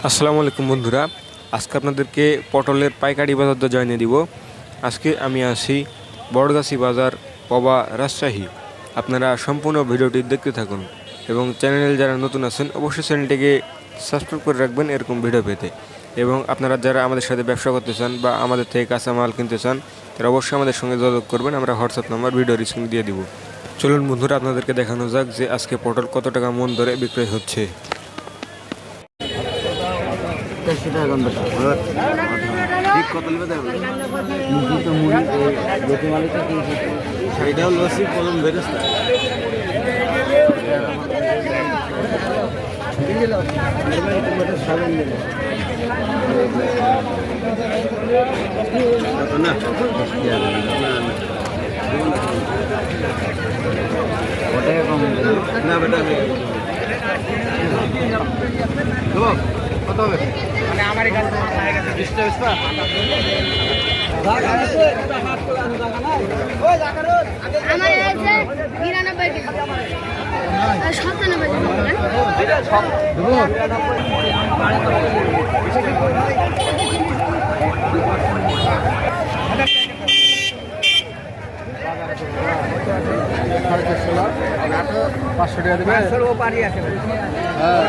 আসসালামু আলাইকুম বন্ধুরা, আজকে আপনাদেরকে পটলের পাইকারি বাজার দর জানিয়ে দিব। আজকে আমি আছি বড়গাছি বাজার, পবা, রাজশাহী। আপনারা সম্পূর্ণ ভিডিওটি দেখতে থাকুন এবং চ্যানেল যারা নতুন আছেন অবশ্যই চ্যানেলটিকে সাবস্ক্রাইব করে রাখবেন এরকম ভিডিও পেতে। এবং আপনারা যারা আমাদের সাথে ব্যবসা করতে চান বা আমাদের থেকে কাঁচামাল কিনতে চান তারা অবশ্যই আমাদের সঙ্গে যোগাযোগ করবেন। আমরা হোয়াটসঅ্যাপ নাম্বার ভিডিওর স্ক্রিনে দিয়ে দিব। চলুন বন্ধুরা, আপনাদেরকে দেখানো যাক যে আজকে পটল কত টাকা মন দরে বিক্রয় হচ্ছে। কত হবে মানে আমার কাছে 20 টাকা আমার আছে 99 500 টাকা দেবে ও পারি আছে হ্যাঁ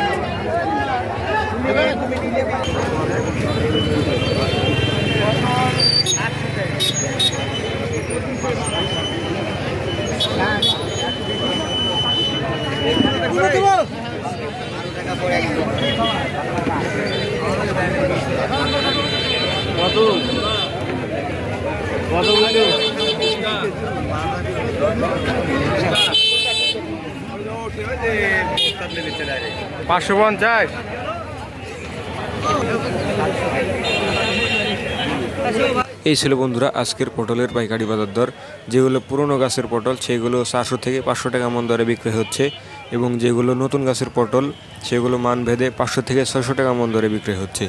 পাঁচশো 550। এই ছিল বন্ধুরা আজকের পটলের পাইকারি বাজার দর। যেগুলো পুরনো গাছের পটল সেগুলো 400 থেকে 500 টাকা মন দরে বিক্রি হচ্ছে এবং যেগুলো নতুন গাছের পটল সেগুলো মান ভেদে 500 থেকে 600 টাকা মন দরে বিক্রি হচ্ছে।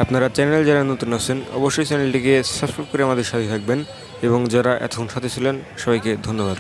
আপনারা চ্যানেল যারা নতুন আছেন অবশ্যই চ্যানেলটিকে সাবস্ক্রাইব করে আমাদের সাথে থাকবেন এবং যারা এতক্ষণ সাথে ছিলেন সবাইকে ধন্যবাদ।